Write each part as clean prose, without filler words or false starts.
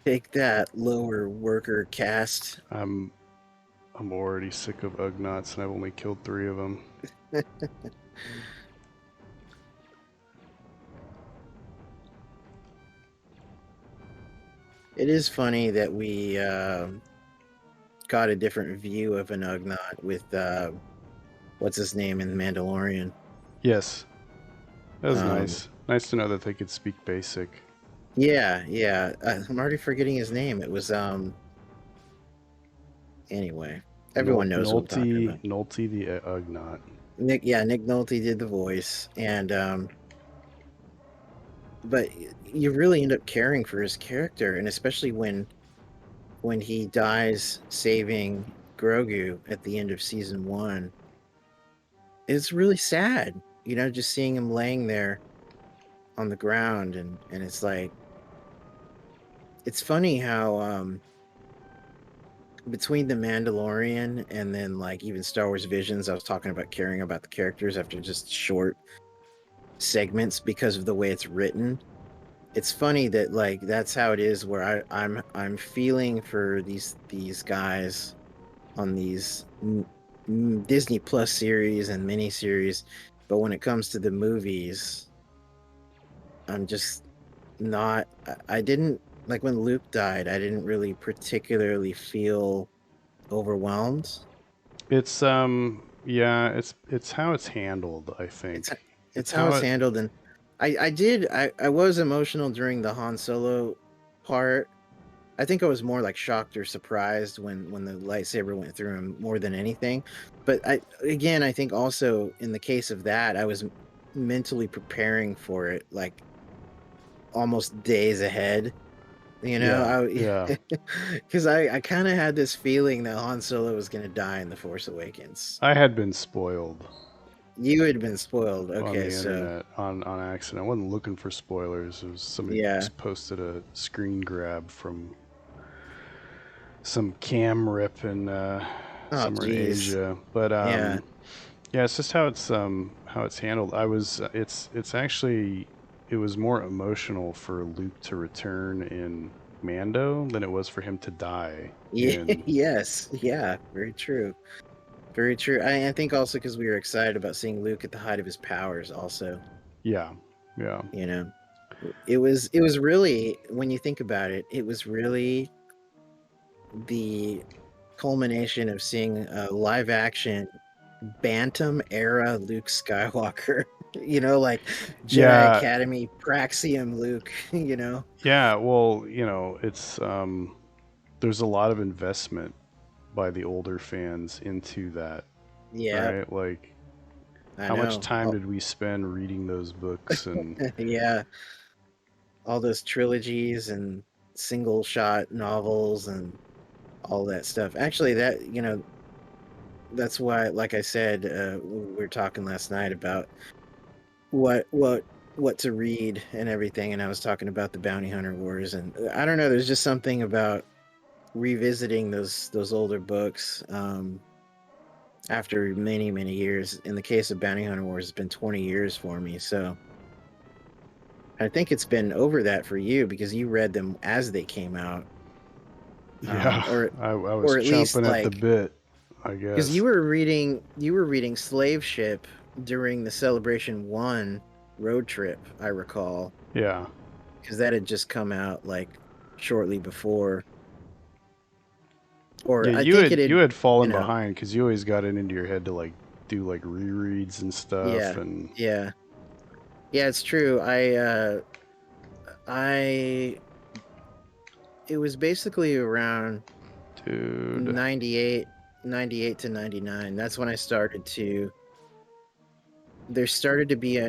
Take that, lower worker caste. I'm I'm already sick of Ugnaughts, and I've only killed 3 of them. It is funny that we got a different view of an Ugnaught with what's his name in The Mandalorian. Yes, that was Um, nice. Nice to know that they could speak basic. yeah, yeah. I'm already forgetting his name. It was anyway. Everyone knows what I'm talking about. Nolte the Ugnaught. Nick Nolte did the voice, and but you really end up caring for his character, and especially when he dies saving Grogu at the end of season 1, it's really sad. Just seeing him laying there on the ground, and it's like it's funny how between the Mandalorian and then like even Star Wars Visions, I was talking about caring about the characters after just short segments because of the way it's written. It's funny that like that's how it is where I'm feeling for these guys on these Disney Plus series and mini series, but when it comes to the movies, I'm just not. I didn't like when Luke died. I didn't really particularly feel overwhelmed. It's yeah, it's how it's handled, I It's think. it's It's how how it's it handled, and I was emotional during the Han Solo part. I think I was more like shocked or surprised when the lightsaber went through him more than anything. But I think also in the case of that, I was mentally preparing for it like almost days ahead. yeah, I yeah. because I kind of had this feeling that Han Solo was going to die in The Force Awakens. I had been spoiled You had been spoiled. on Okay, the so internet on accident. I wasn't looking for spoilers. It was somebody yeah. just posted a screen grab from some cam rip in Oh, somewhere in geez. Asia. But Yeah. yeah, it's just how it's handled. It's actually it was more emotional for Luke to return in Mando than it was for him to die Yeah. in. Yes. Yeah. Very true. Very true. I think also because we were excited about seeing Luke at the height of his powers. Also, Yeah, yeah, you know, it was really when you think about it, it was really the culmination of seeing a live action Bantam era Luke Skywalker. Like Jedi yeah, Academy Praxium Luke. yeah. Well, it's there's a lot of investment by the older fans into that, Yeah, right? Like, I how much know. time did we spend reading those books? And Yeah, all those trilogies and single shot novels and all that stuff. Actually, that's why, like I said, we were talking last night about what what what to read and everything, and I was talking about the Bounty Hunter Wars, and I don't know, there's just something about revisiting those older books after many many years. In the case of Bounty Hunter Wars, it's been 20 years for me, so I think it's been over that for you because you read them as they came out, yeah, or I was or at least chomping at the like bit, I because guess. you were reading Slave Ship during the Celebration 1 road trip, I recall, Yeah, because that had just come out like shortly before, or yeah. I You think it had had, you fallen know, behind because you always got it into your head to like do like rereads and stuff, yeah, and yeah, yeah, it's true. I it was basically around dude. 98, 98 to 99. That's when I started to there started to be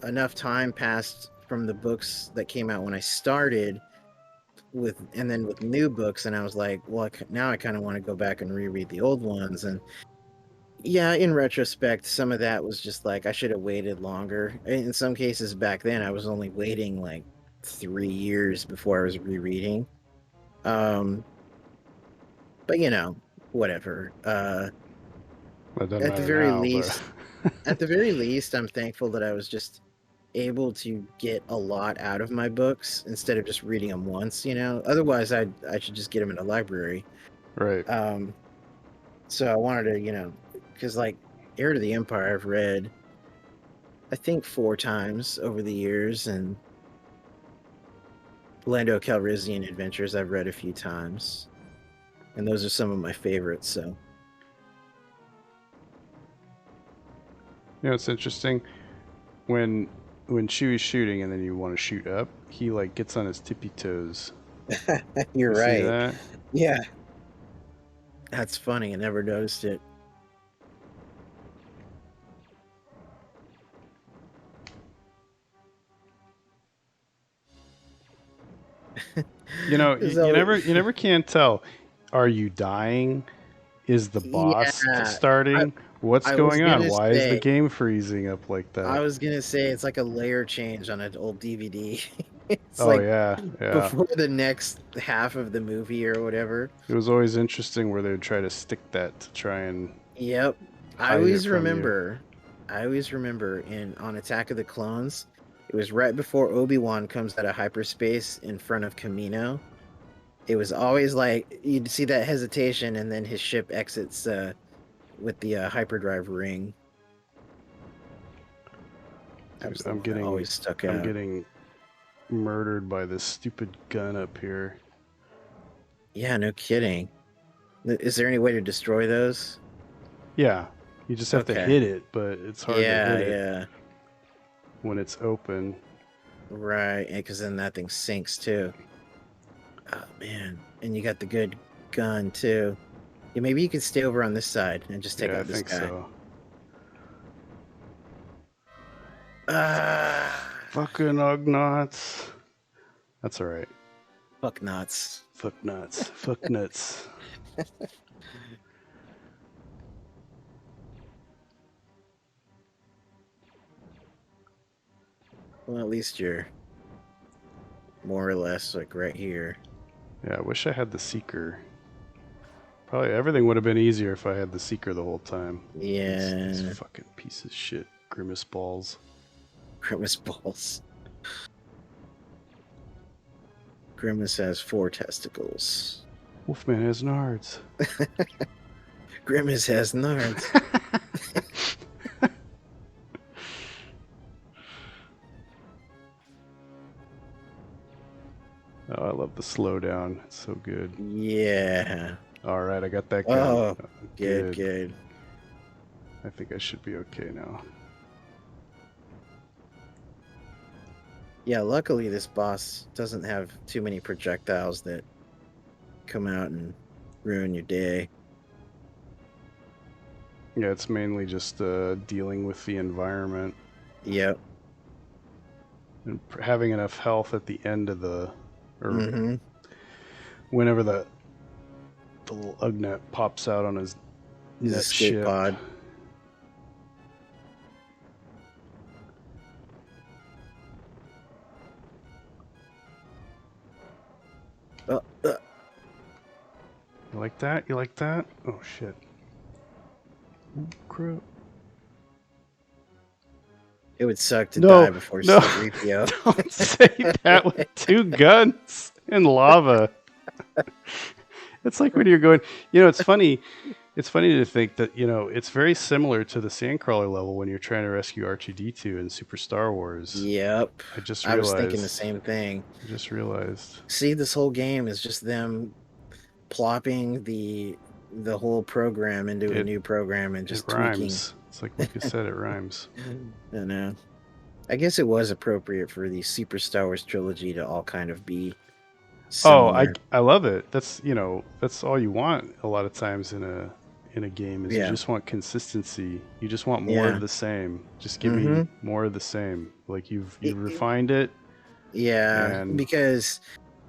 enough time passed from the books that came out when I started and then with new books, and I was like, well, now I kind of want to go back and reread the old ones. And yeah, in retrospect, some of that was just like I should have waited longer. In some cases back then, I was only waiting like 3 years before I was rereading. Um, but whatever. That doesn't At the matter very now, but least, at the very least, I'm thankful that I was just able to get a lot out of my books instead of just reading them once, Otherwise, I should just get them in a library. Right. Um, so I wanted to, because like Heir to the Empire, I've read I think 4 times over the years, and Lando Calrissian Adventures I've read a few times, and those are some of my favorites. So It's interesting when Chewie's shooting and then you want to shoot up, he like gets on his tippy toes. you're You see right. that? Yeah, that's funny. I never noticed it. There's always, You never can tell. Are you dying? Is the boss yeah. I starting? What's I was going on? gonna Why is the say game freezing up like I that? was gonna say it's like a layer change on an old DVD. It's Oh like yeah, yeah. before the next half of the movie or whatever. It was always interesting where they would try to stick that to try and Yep. I hide it always from you. remember I always remember in on Attack of the Clones, it was right before Obi-Wan comes out of hyperspace in front of Kamino. It was always like you'd see that hesitation and then his ship exits with the hyperdrive ring. That Dude, was the one that always stuck I'm out. getting murdered by this stupid gun up here. Yeah, no kidding. Is there any way to destroy those? Yeah, you just have to Okay. hit it, but it's hard to Yeah, hit it yeah. when it's open. Right. Because then that thing sinks too. Oh man. And you got the good gun too. Yeah, maybe you could stay over on this side and just take Yeah, I out this think guy. so. Ah, Fucking Ugnaughts. That's all right. fuck nuts. Fuck nuts. Fuck nuts. Well, at least you're more or less like right here. Yeah, I wish I had the Seeker. Probably everything would have been easier if I had the Seeker the whole time. These Yeah, fucking piece of shit grimace balls. Grimace balls. Grimace has 4 testicles. Wolfman has nards. Grimace has nards. Oh, I love the slowdown. It's so good. Yeah. All right, I got that gun. Oh, good, Good. good. I think I should be okay now. Yeah, luckily this boss doesn't have too many projectiles that come out and ruin your day. Yeah, it's mainly just dealing with the environment Yep. and having enough health at the end of or Mm-hmm. whenever the little Ugnaught pops out on his His next escape ship. pod. Uh, uh, You like that? You like that? Oh shit. Oh, crap. it would suck to die No, before no, C-3PO. don't say that with 2 guns in lava. It's like when you're going, it's funny. It's funny to think that, it's very similar to the Sandcrawler level when you're trying to rescue R2D2 in Super Star Wars. Yep. I just I was thinking the realized. same thing. I just realized. See, this whole game is just them plopping the whole program into a It new program and it just tweaking. rhymes. It's like Lucas said, it rhymes. I know. I guess it was appropriate for the Super Star Wars trilogy to all kind of be Oh, similar. I love it. That's all you want a lot of times in a game is you Yeah. just want consistency. You just want more of Yeah. the same. Just give me Mm-hmm. more of the same. Like It, you've it, refined it yeah, and because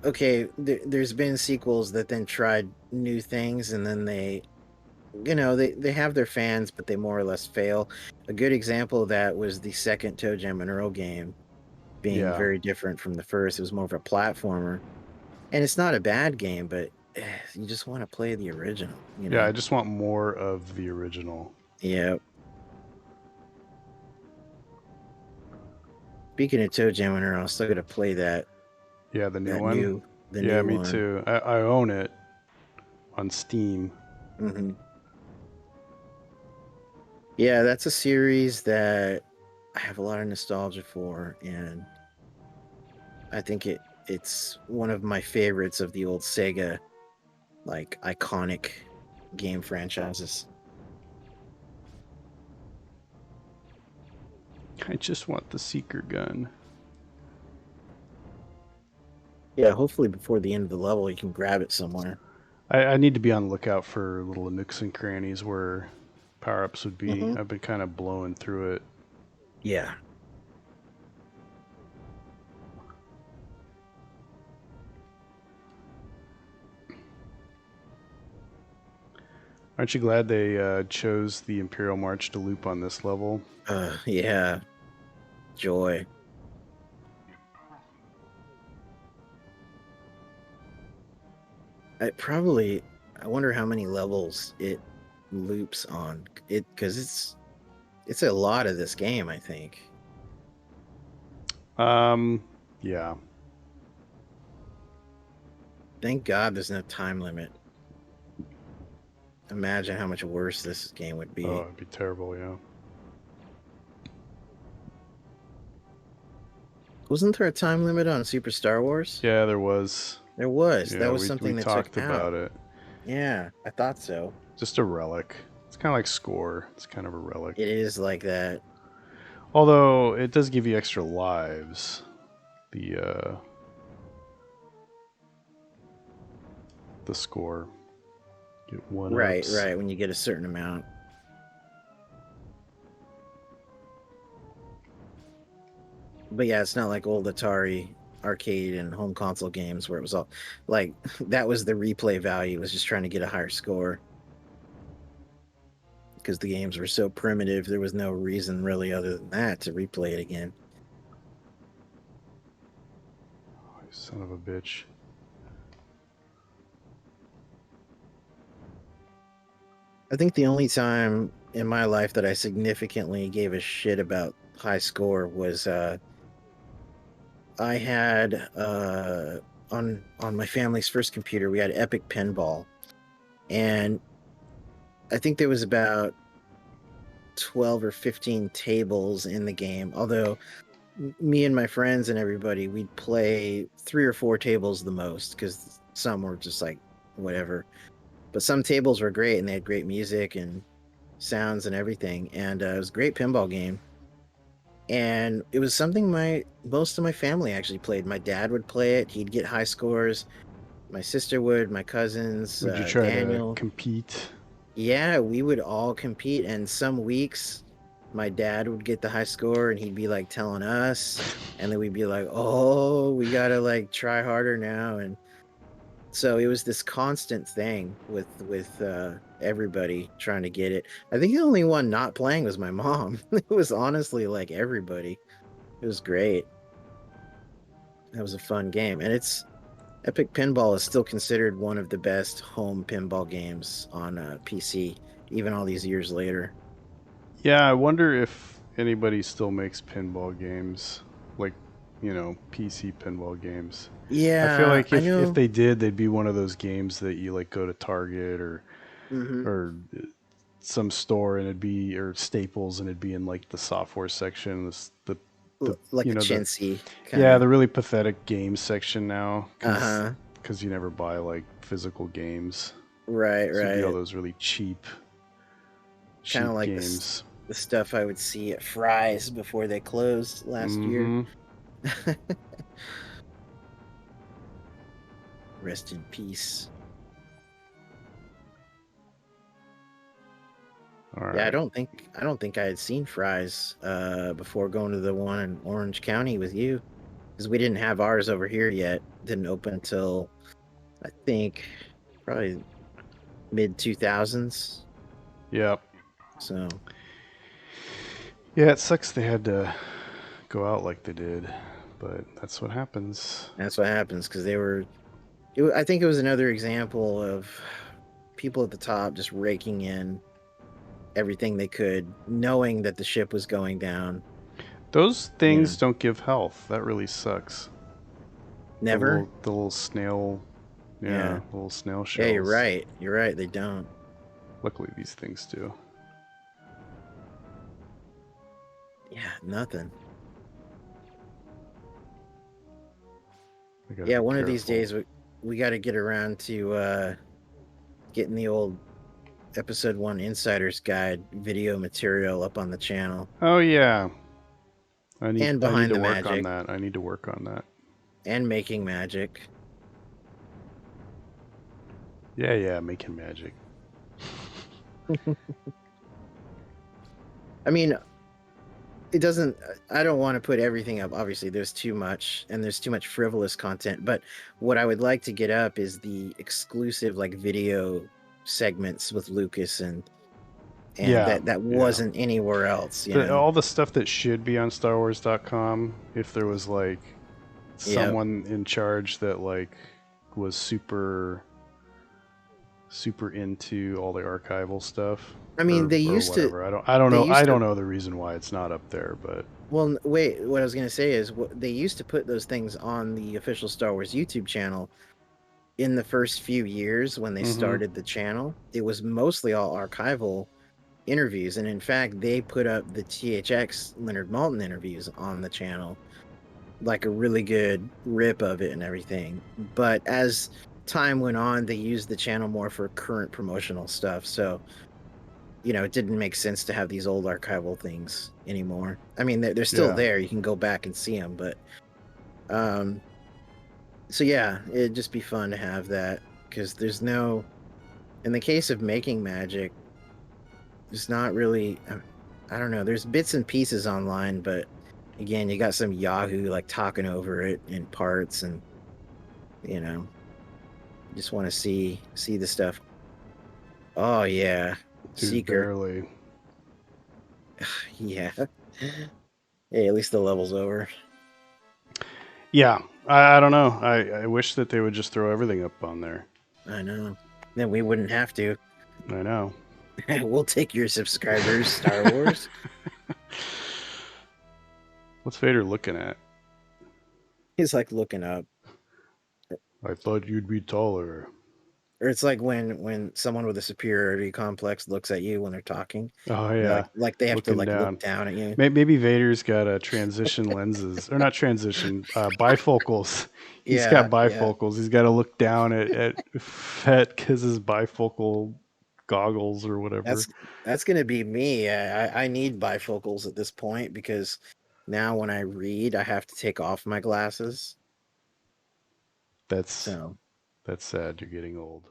okay, there's been sequels that then tried new things and then they have their fans, but they more or less fail. A good example of that was the second Toe Jam and Earl game being yeah. very different from the first. It was more of a platformer, and it's not a bad game, but you just want to play the original, Yeah, I just want more of the original. Yeah. Speaking of Toe Jam, I was still gonna play Yeah, the new that one. new the Yeah, new me one. too. I own it on Steam. Hmm. Yeah, that's a series that I have a lot of nostalgia for, and I think it's one of my favorites of the old Sega like iconic game franchises. I just want the seeker gun. Yeah, hopefully before the end of the level you can grab it somewhere. I need to be on the lookout for little nooks and crannies where power ups would be. Hmm. I've been kind of blowing through it. Yeah. Aren't you glad they chose the Imperial March to loop on this level? Yeah, joy. I wonder how many levels it loops on it because it's a lot of this game, I think. Um, yeah. Thank God there's no time limit. Imagine how much worse this game would Oh, be. it'd be terrible. Yeah. Wasn't there a time limit on Super Star Wars? Yeah, there was. There was. That Yeah, was we something they took talked out. about it. Yeah, I thought so. Just a relic. It's kind of like score. It's kind of a relic. It is like that. Although it does give you extra lives. The the score. Get one Right, ups. right. When you get a certain amount. But yeah, it's not like old Atari arcade and home console games where it was all like that was the replay value, was just trying to get a higher score because the games were so primitive. There was no reason really other than that to replay it again. Oh, you son of a bitch. I think the only time in my life that I significantly gave a shit about high score was I had on my family's first computer we had Epic Pinball, and I think there was about 12 or 15 tables in the game. Although me and my friends and everybody, we'd play 3 or 4 tables the most because some were just like whatever. But some tables were great and they had great music and sounds and everything. And it was a great pinball game. And it was something my most of my family actually played. My dad would play it; he'd get high scores. My sister would, my cousins, Would you try to Daniel. compete? Yeah, we would all compete, and some weeks my dad would get the high score and he'd be like telling us, and then we'd be like, "Oh, we got to like try harder now." And so it was this constant thing with everybody trying to get it. I think the only one not playing was my mom. It was honestly like everybody. It was great. That was a fun game. And it's Epic Pinball is still considered one of the best home pinball games on PC, even all these years later. Yeah, I wonder if anybody still makes pinball games, like, PC pinball games. I feel Yeah, like I if know. they did, they'd be one of those games that you like go to Target Hmm. or some store and it'd be or Staples and it'd be in like the software section, the Like you a know the chintzy kind yeah of. the really pathetic games section now Uh huh. because you never buy like physical games, Right, so it'd be all right. those really Kind of cheap like games. the stuff I would see at Fry's before they closed last year. Mm-hmm. Rest in peace. All Yeah, right. I don't think I had seen Fry's before going to the one in Orange County with you because we didn't have ours over here yet. Didn't open until I think probably mid 2000s. Yep. So Yeah, it sucks they had to go out like they did, but that's what happens. that's what happens because they were. I think it was another example of people at the top just raking in everything they could, knowing that the ship was going down. Those Yeah. things don't give health. That really sucks. Never. The little snail, Yeah. yeah, little snail Yeah, you're shells. right. You're right. They don't. Luckily, these things do. Yeah, nothing. I gotta Yeah, be one of these careful. days we got to get around to getting the old episode 1 Insider's Guide video material up on the channel Oh yeah, and I need behind to the work on magic that. I need to work on that. and making magic. Yeah, yeah, making magic. I mean, it doesn't I don't want to put everything up. Obviously, there's too much and there's too much frivolous content, but what I would like to get up is the exclusive like video segments with Lucas and Yeah, that yeah. wasn't anywhere else, you know. All the stuff that should be on StarWars.com, if there was like Yep. someone in charge that like was super into all the archival stuff I mean, or whatever. they I used don't to know the reason why it's not up there, but well, wait, what I was going to say is they used to put those things on the official Star Wars YouTube channel in the first few years when they mm-hmm. started the channel. It was mostly all archival interviews, and in fact, they put up the THX Leonard Maltin interviews on the channel, like a really good rip of it and everything. But as time went on, they used the channel more for current promotional stuff. So, it didn't make sense to have these old archival things anymore. I mean, they're still Yeah, there. You can go back and see them, but um, so yeah, it'd just be fun to have that because there's no, in the case of making magic, there's not really, I don't know, there's bits and pieces online, but again, you got some Yahoo like talking over it in parts, and you know, just want to see the stuff. Oh yeah, dude, Seeker. barely. Yeah. Hey, at least the level's over. Yeah, I don't know. I wish that they would just throw everything up on there. I know. Then we wouldn't have to. I know. We'll take your subscribers, Star Wars. What's Vader looking at? He's like looking up. I thought you'd be taller. Or it's like when someone with a superiority complex looks at you when they're talking. Oh They're yeah, like they have to looking like look down. down at you. Maybe Vader's got a transition lenses, or not transition, bifocals. He's got Yeah, yeah. bifocals. He's got to look down at Fett because his bifocal goggles or whatever. That's that's gonna be me. I need bifocals at this point because now when I read, I have to take off my glasses. That's So that's sad. You're getting old.